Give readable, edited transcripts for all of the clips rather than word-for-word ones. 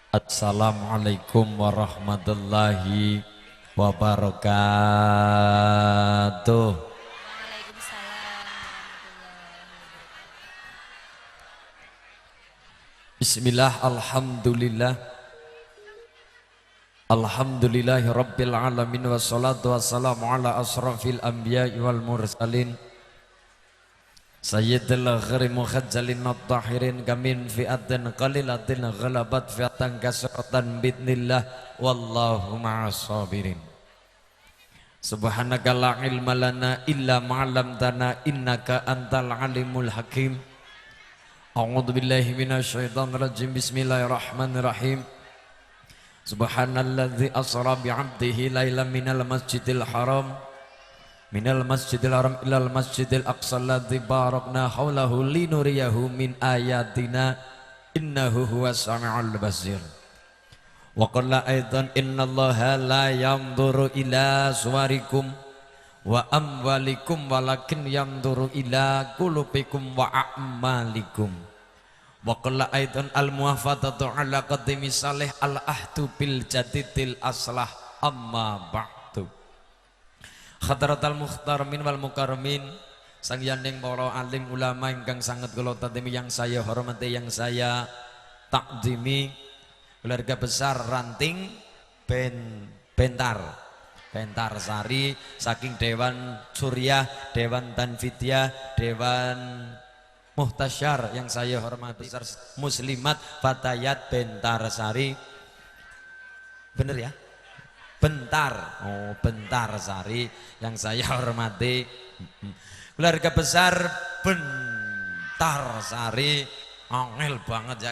Assalamualaikum warahmatullahi wabarakatuh. Bismillah, alhamdulillah. Alhamdulillahi rabbil alamin, wassalatu wassalamu ala asrafil anbiya'i wal mursalin Sayyidil ghari mukhajjalin at-tahirin kamin fi'atin qalilatin ghalabat fi'atan kasratan bidnillah wallahu ma'as sabirin. Subhanaka la ilma lana illa ma'alamtana innaka antal alimul hakim. A'udzu billahi minasyaitonir rajim. Bismillahirrahmanirrahim. Subhanalladzi asra bi'abdihi lailan minal masjidil haram minal masjidil haram ilal masjidil aqsa alladzi barakna haulahu linuriyahu min ayatina innahu huwas samiul basir. Wa qala aidan innallaha la yanzuru ila suwarikum wa amwalikum walakin yanzuru ila qulubikum wa a'malikum. Wa qala aidan al muwafaqatu ala qadimi salih al ahdu bil jadidil aslah amma ba'du. Khadratal mukhtarmin wal mukarramin, sang yanding para alim ulama ingkang sangat kula tatimi, yang saya hormati, yang saya takdimi, keluarga besar Ranting Bentar Sari saking Dewan Surya, Dewan Tanfidiyah, Dewan Muhtasyar, yang saya hormati besar Muslimat Fatayat Bentar Sari, bener ya? Bentar, oh Bentar Sari, yang saya hormati keluarga besar Bentar Sari, angel banget ya.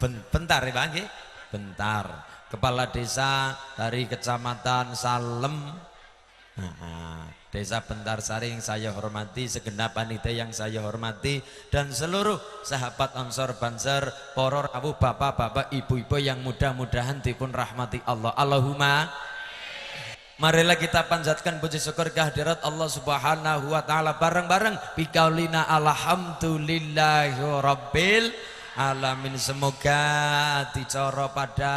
Bentar ya Bang, Bentar, kepala desa dari kecamatan Salem, desa Bentar Sari, yang saya hormati, segenap panitia yang saya hormati, dan seluruh sahabat Ansor Banser, poror abu bapak-bapak, ibu-ibu yang mudah-mudahan dipun rahmati Allah. Allahumma, marilah kita panjatkan puji syukur kehadirat Allah Subhanahu wa taala bareng-bareng bikaulina alhamdulillahi rabbil alamin. Semoga dicara pada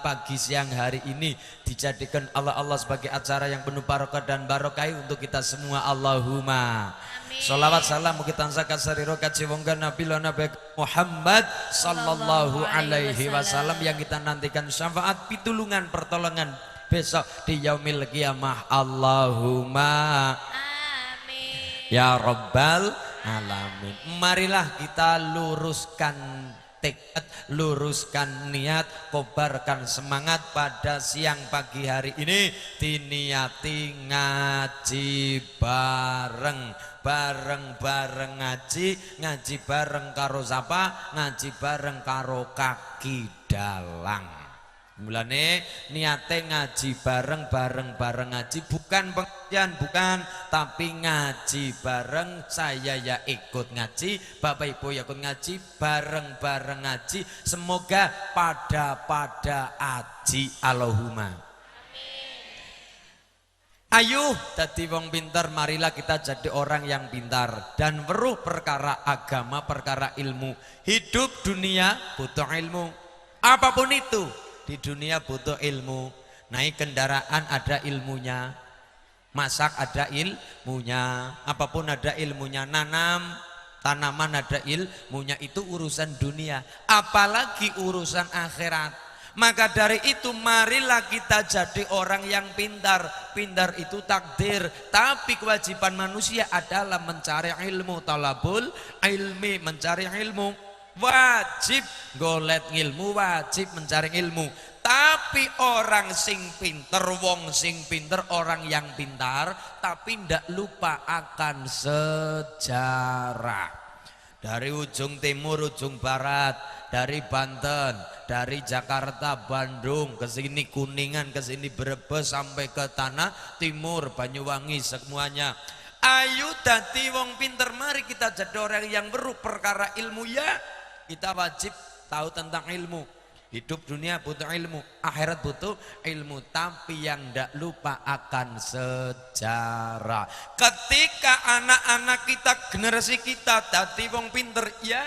pagi siang hari ini dijadikan Allah sebagai acara yang penuh barokah dan barokai untuk kita semua. Allahumma sholawat salam mugi tansah kasariro kaciwonggan Nabi Muhammad sallallahu alaihi wasallam, yang kita nantikan syafaat pitulungan pertolongan besok di yaumil qiyamah. Allahumma amin ya rabbal alamin. Marilah kita luruskan tekad, luruskan niat, kobarkan semangat pada siang pagi hari ini, diniati ngaji bareng ngaji bareng karo sapa, ngaji bareng karo kaki dalang. Mulane niate ngaji bareng ngaji, bukan pengajian, bukan, tapi ngaji bareng. Saya ya ikut ngaji, Bapak Ibu ya ikut ngaji, bareng ngaji. Semoga pada aji. Allahumma ayo dadi wong pintar, marilah kita jadi orang yang pintar dan weruh perkara agama, perkara ilmu. Hidup dunia butuh ilmu, apapun itu. Di dunia butuh ilmu. Naik kendaraan ada ilmunya, masak ada ilmunya, apapun ada ilmunya, nanam tanaman ada ilmunya. Itu urusan dunia, apalagi urusan akhirat. Maka dari itu marilah kita jadi orang yang pintar. Pintar itu takdir, tapi kewajiban manusia adalah mencari ilmu. Talabul ilmi, mencari ilmu. Wajib golet ilmu, wajib mencari ilmu. Tapi orang sing pinter, wong sing pinter, orang yang pintar, tapi ndak lupa akan sejarah. Dari ujung timur, ujung barat, dari Banten, dari Jakarta, Bandung, ke sini Kuningan, ke sini Brebes, sampai ke tanah timur, Banyuwangi, semuanya. Ayo dadi wong pinter, mari kita jadi orang yang beru perkara ilmu ya. Kita wajib tahu tentang ilmu. Hidup dunia butuh ilmu, akhirat butuh ilmu, tapi yang ndak lupa akan sejarah. Ketika anak-anak kita, generasi kita dadi wong pinter ya,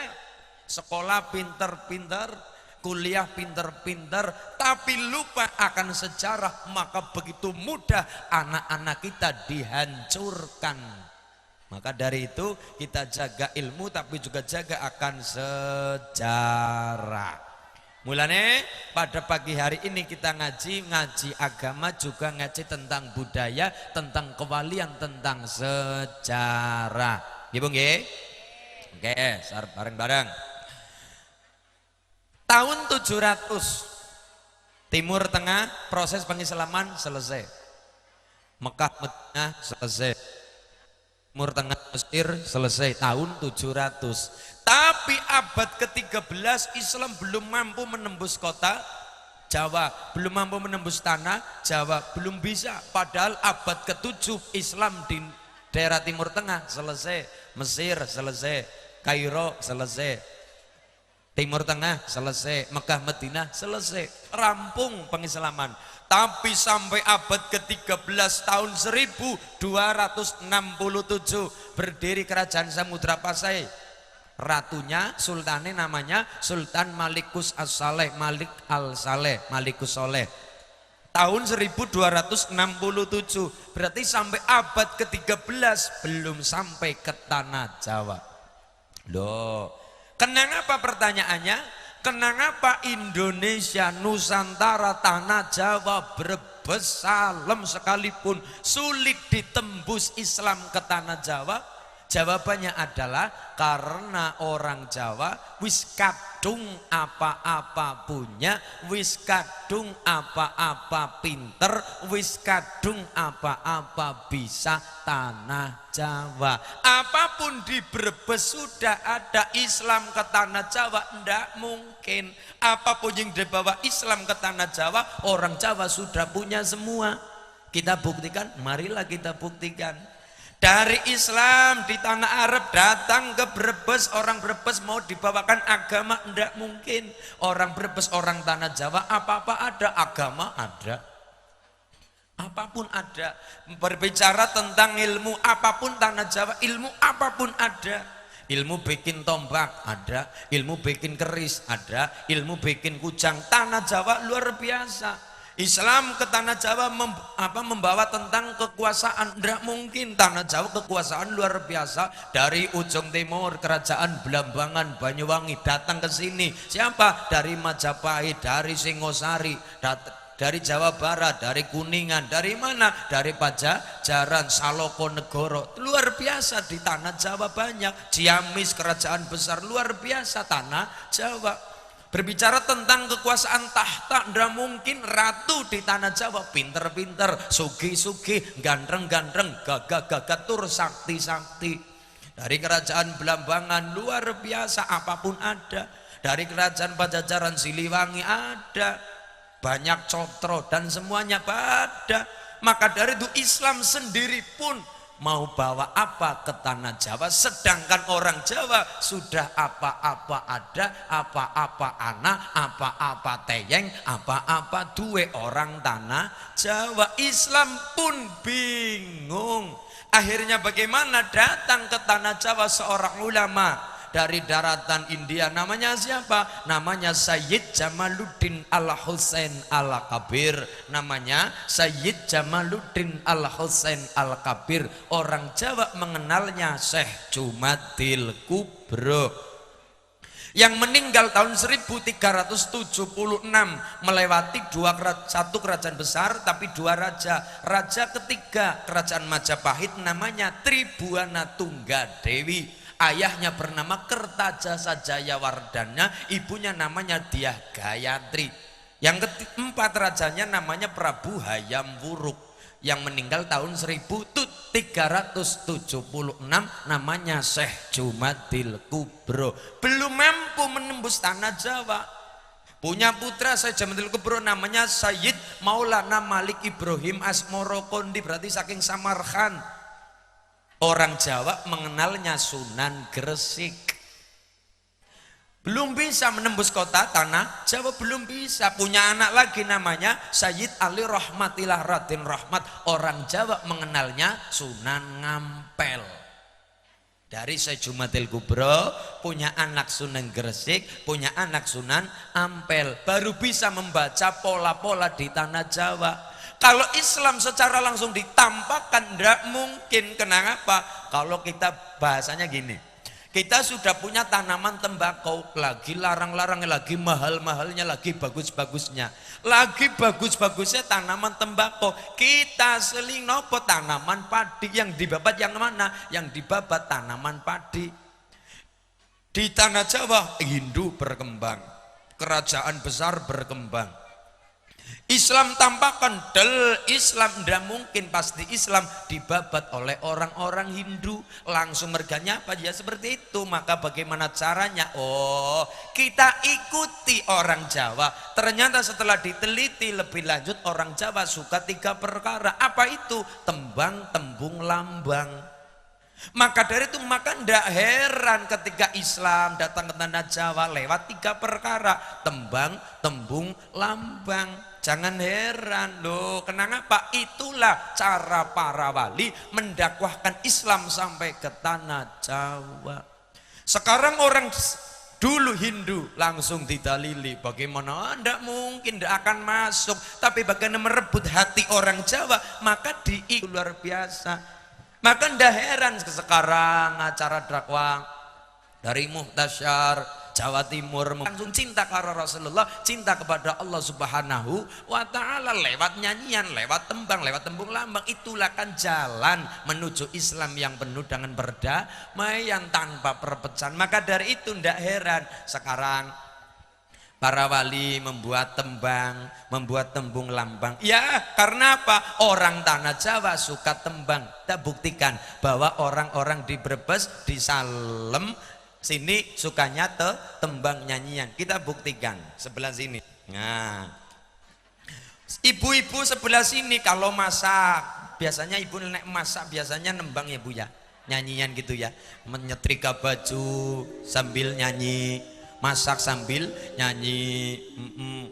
sekolah pinter-pinter, kuliah pinter-pinter, tapi lupa akan sejarah, maka begitu mudah anak-anak kita dihancurkan. Maka dari itu kita jaga ilmu, tapi juga jaga akan sejarah. Mulane pada pagi hari ini kita ngaji agama, juga ngaji tentang budaya, tentang kewalian, tentang sejarah. Nggih, Bu nggih? Oke, bareng-bareng. Tahun 700 Timur Tengah proses pengislaman selesai. Mekah Madinah selesai. Timur Tengah Mesir selesai tahun 700. Tapi abad ke-13 Islam belum mampu menembus kota Jawa, belum mampu menembus tanah Jawa, belum bisa. Padahal abad ke-7 Islam di daerah Timur Tengah selesai, Mesir selesai, Kairo selesai, Timur Tengah selesai, Mekah Madinah selesai, rampung pengislaman. Tapi sampai abad ke-13 tahun 1267 berdiri kerajaan Samudra Pasai. Ratunya, sultannya namanya Sultan Malikus As-Saleh, Malik Al-Saleh, Malikus Soleh. Tahun 1267, berarti sampai abad ke-13 belum sampai ke tanah Jawa. Loh, kenapa pertanyaannya? Kenapa Indonesia, Nusantara, tanah Jawa, Brebes, Salem sekalipun sulit ditembus Islam ke tanah Jawa? Jawabannya adalah karena orang Jawa wis kadung apa-apa punya, wis kadung apa-apa pinter, wis kadung apa-apa bisa tanah Jawa. Apapun di Brebes sudah ada Islam ke tanah Jawa, ndak mungkin. Apapun yang dibawa Islam ke tanah Jawa, orang Jawa sudah punya semua. Kita buktikan, marilah kita buktikan. Dari Islam di tanah Arab datang ke Brebes, orang Brebes mau dibawakan agama, enggak mungkin. Orang Brebes, orang tanah Jawa, apa-apa ada, agama ada, apapun ada. Berbicara tentang ilmu, apapun tanah Jawa, ilmu apapun ada. Ilmu bikin tombak ada, ilmu bikin keris ada, ilmu bikin kujang. Tanah Jawa luar biasa. Islam ke tanah Jawa membawa tentang kekuasaan, tidak mungkin. Tanah Jawa kekuasaan luar biasa. Dari ujung timur kerajaan Blambangan, Banyuwangi datang ke sini. Siapa? Dari Majapahit, dari Singosari, dari Jawa Barat, dari Kuningan, dari mana? Dari Pajajaran, Salokonegoro. Luar biasa di tanah Jawa banyak. Ciamis kerajaan besar luar biasa tanah Jawa. Berbicara tentang kekuasaan tahta, tidak mungkin. Ratu di tanah Jawa pinter-pinter, sugih-sugih, ganteng-ganteng, gagah-gagah, tur sakti-sakti. Dari kerajaan Blambangan luar biasa, apapun ada. Dari kerajaan Pajajaran, Siliwangi ada, banyak cotro dan semuanya ada. Maka dari itu Islam sendiri pun mau bawa apa ke tanah Jawa, sedangkan orang Jawa sudah apa-apa ada, apa-apa anak, apa-apa teyeng, apa-apa duwe orang tanah Jawa. Islam pun bingung. Akhirnya bagaimana? Datang ke tanah Jawa seorang ulama dari daratan India, namanya siapa? Namanya Sayyid Jamaluddin Al-Husain Al-Kabir. Namanya Sayyid Jamaluddin Al-Husain Al-Kabir. Orang Jawa mengenalnya Syekh Jumadil Kubro, yang meninggal tahun 1376, melewati satu kerajaan besar tapi dua raja. Raja ketiga kerajaan Majapahit namanya Tribuana Tunggadewi. Ayahnya bernama Kertajasa Jayawardana, ibunya namanya Dyah Gayatri. Yang keempat rajanya namanya Prabu Hayam Wuruk yang meninggal tahun 1376, namanya Syekh Jumadil Kubro. Belum mampu menembus tanah Jawa. Punya putra Syekh Jumadil Kubro namanya Sayyid Maulana Malik Ibrahim Asmoro Kondi, berarti saking Samarkand. Orang Jawa mengenalnya Sunan Gresik. Belum bisa menembus kota tanah Jawa, belum bisa. Punya anak lagi namanya Sayyid Ali Rahmatillah Raden Rahmat. Orang Jawa mengenalnya Sunan Ngampel. Dari Syekh Jumadil Kubro punya anak Sunan Gresik, punya anak Sunan Ampel. Baru bisa membaca pola-pola di tanah Jawa. Kalau Islam secara langsung ditampakkan tidak mungkin. Kenapa? Kalau kita bahasanya gini, kita sudah punya tanaman tembakau, lagi larang-larangnya, lagi mahal-mahalnya, lagi bagus-bagusnya, lagi bagus-bagusnya tanaman tembakau. Kita seling nopo tanaman padi, yang dibabat yang mana? Yang dibabat tanaman padi. Di tanah Jawa Hindu berkembang, kerajaan besar berkembang. Islam tampakkan del Islam, tidak mungkin, pasti Islam dibabat oleh orang-orang Hindu. Langsung merganya apa? Ya seperti itu. Maka bagaimana caranya? Oh, kita ikuti orang Jawa. Ternyata setelah diteliti lebih lanjut, orang Jawa suka 3 perkara. Apa itu? Tembang, tembung, lambang. Maka dari itu, maka tidak heran ketika Islam datang ke tanah Jawa lewat 3 perkara: tembang, tembung, lambang. Jangan heran loh, kenapa? Itulah cara para wali mendakwahkan Islam sampai ke tanah Jawa. Sekarang orang dulu Hindu langsung didalili, bagaimana? Tidak mungkin, tidak akan masuk. Tapi bagaimana merebut hati orang Jawa, maka diikuti luar biasa. Maka tidak heran sekarang acara dakwah dari Muhtasyar Jawa Timur langsung cinta kepada Rasulullah, cinta kepada Allah Subhanahu wa Ta'ala lewat nyanyian, lewat tembang, lewat tembung lambang. Itulah kan jalan menuju Islam yang penuh dengan perdamaian tanpa perpecahan. Maka dari itu tidak heran sekarang para wali membuat tembang, membuat tembung lambang. Ya, karena apa? Orang tanah Jawa suka tembang. Kita buktikan bahwa orang-orang di Brebes, di Salem sini sukanya tembang nyanyian. Kita buktikan sebelah sini. Nah, ibu-ibu sebelah sini kalau masak, biasanya ibu nenek masak biasanya nembang ya Bu ya, nyanyian gitu ya, menyetrika baju sambil nyanyi, masak sambil nyanyi,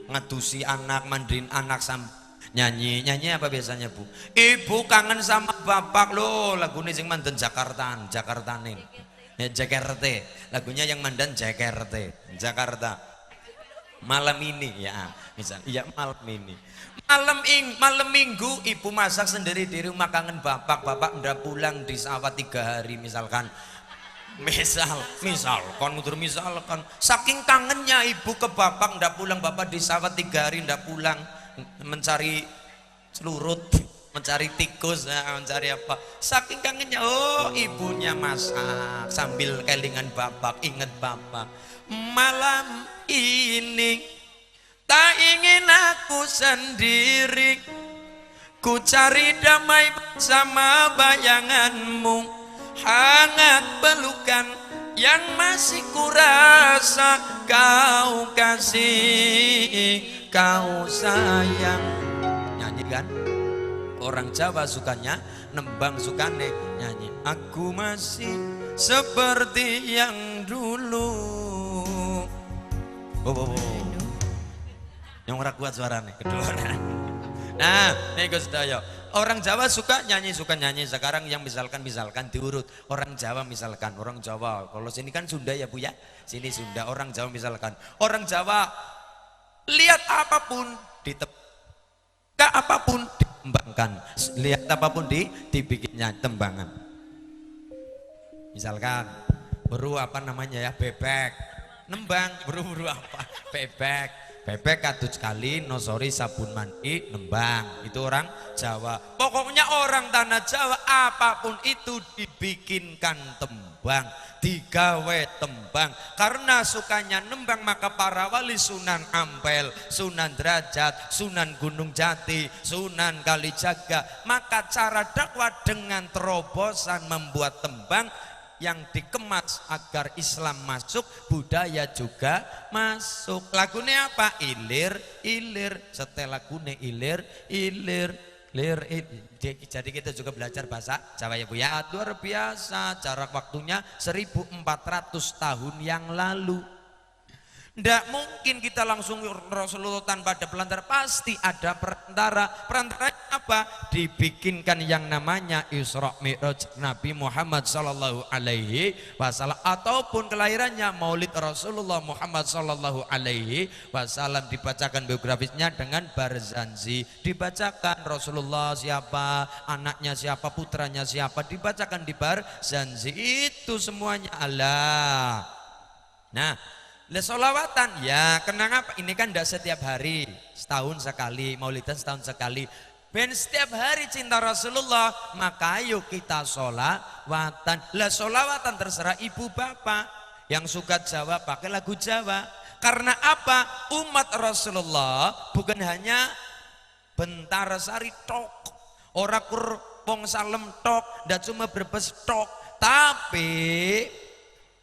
ngadusi anak, mandiin anak sambil nyanyi. Nyanyi apa biasanya Bu? Ibu kangen sama bapak loh, lagu ini sing mandan Jakartaan nih. Ya, Jakarta, lagunya yang mandan Jakarta, Jakarta. Malam ini ya, misal, iya malam ini. Malam minggu ibu masak sendiri di rumah, kangen bapak udah pulang di sawah 3 hari misalkan. Misalkan saking kangennya ibu ke bapak, ndak pulang, bapak di sawah 3 hari ndak pulang, mencari selurut, mencari tikus, mencari apa, saking kangennya. Oh, ibunya masak sambil kelingan bapak, inget bapak. Malam ini tak ingin aku sendiri, ku cari damai bersama bayanganmu, hangat pelukan yang masih kurasa, kau kasih, kau sayang. Nyanyi kan? Orang Jawa sukanya nembang, sukane nyanyi. Aku masih seperti yang dulu. Yang ora kuat suaranya kedua. Nah, nih Gus Dayo. Orang Jawa suka nyanyi. Sekarang yang misalkan diurut. Orang Jawa misalkan, orang Jawa. Kalau sini kan Sunda ya Bu ya. Sini Sunda. Orang Jawa misalkan. Orang Jawa lihat apapun apapun ditembangkan, lihat apapun dibikinnya tembangan. Misalkan beru apa namanya ya, bebek, nembang, beru apa, bebek kadut sekali, nosori sabun mandi, nembang. Itu orang Jawa. Pokoknya orang tanah Jawa apapun itu dibikinkan tembang. digawe tembang. Karena sukanya nembang maka para wali Sunan Ampel, Sunan Derajat, Sunan Gunung Jati, Sunan Kalijaga, maka cara dakwah dengan terobosan membuat tembang yang dikemas agar Islam masuk, budaya juga masuk. Lagunya apa? Ilir, ilir. Setelah lagune ilir, ilir, lir. Jadi kita juga belajar bahasa Jawa ya Bu ya. Luar biasa, jarak waktunya 1400 tahun yang lalu. Tidak mungkin kita langsung Rasulullah tanpa ada perantara, pasti ada perantara. Perantaranya apa? Dibikinkan yang namanya Isra Mi'raj Nabi Muhammad sallallahu alaihi wasallam, ataupun kelahirannya Maulid Rasulullah Muhammad sallallahu alaihi wasallam, dibacakan biografisnya dengan Barzanji, dibacakan Rasulullah siapa, anaknya siapa, putranya siapa, dibacakan di Barzanji. Itu semuanya Allah. Nah, solawatan ya, kenapa? Ini kan tidak setiap hari, setahun sekali, maulidan setahun sekali. Ben setiap hari cinta Rasulullah, maka ayo kita solawatan. Lah solawatan terserah ibu bapak, yang suka Jawa pakai lagu Jawa. Karena apa? Umat Rasulullah bukan hanya bentar sari tok, ora kur wong salem tok, ndak cuma Brebes tok, tapi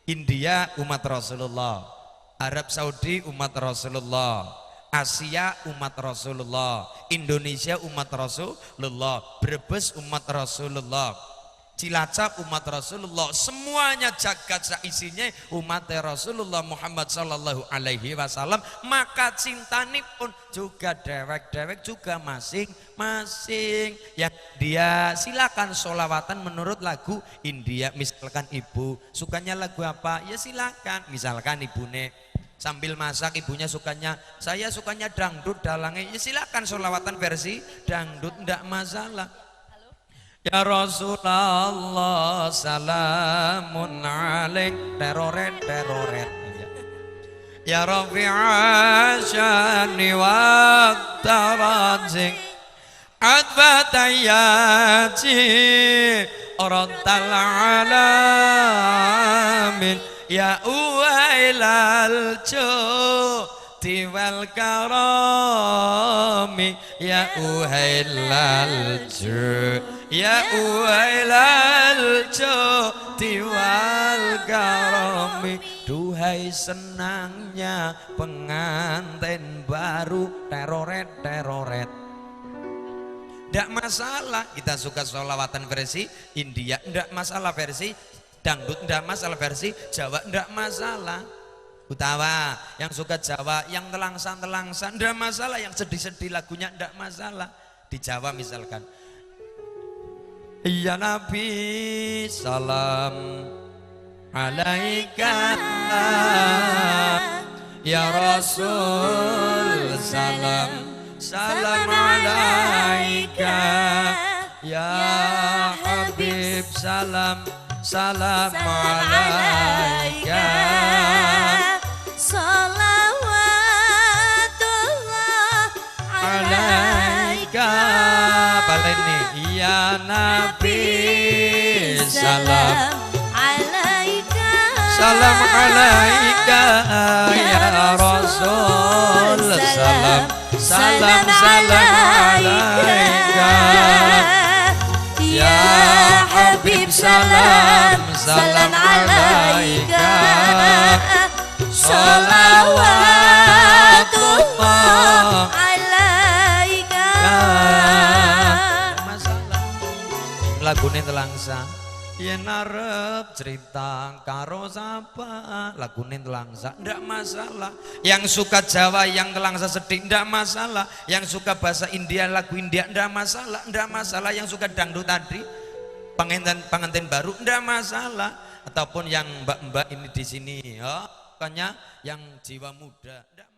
India umat Rasulullah, Arab Saudi umat Rasulullah, Asia umat Rasulullah, Indonesia umat Rasulullah, Brebes umat Rasulullah, Cilacap umat Rasulullah, semuanya jagat isinya umat Rasulullah Muhammad sallallahu alaihi wasallam. Maka cintani pun juga dewek-dewek juga masing-masing. Ya dia silakan solawatan menurut lagu India. Misalkan ibu sukanya lagu apa, ya silakan. Misalkan ibune sambil masak, ibunya sukanya, saya sukanya dangdut dalangnya, ya silakan solawatan versi dangdut, ndak masalah. Ya Rasulullah salamun alaik, teroret teroret. Ya Rafi'a syani wa tarazik, adbatayati orantal alamin. Ya uwailal judi wal karami, ya uwailal judi, ya uwailal judi wal karami. Duhai senangnya pengantin baru, teroret teroret. Tidak masalah kita suka sholawatan versi India, tidak masalah versi dangdut, tidak masalah versi Jawa, tidak masalah. Utawa yang suka Jawa, yang telangsan-telangsan tidak masalah, yang sedih-sedih lagunya tidak masalah. Di Jawa misalkan, ya Nabi salam alaika, ya Rasul salam salam alaika, ya Habib salam salam alaika, salawatullah alaika. Baleni ya Nabi salam alaika, salam alaika, ya Rasul salam salam salam alaika, ya Habib salam salam alaika, salawatullah alaika. Masalah lagune telangsa, yen arep cerita karo sapa lagune telangsa, ndak masalah. Yang suka Jawa yang telangsa sedih ndak masalah, yang suka bahasa India lagu India ndak masalah, ndak masalah. Yang suka dangdut tadi pengantin baru ndak masalah, ataupun yang mbak-mbak ini di sini ya, makanya yang jiwa muda ndak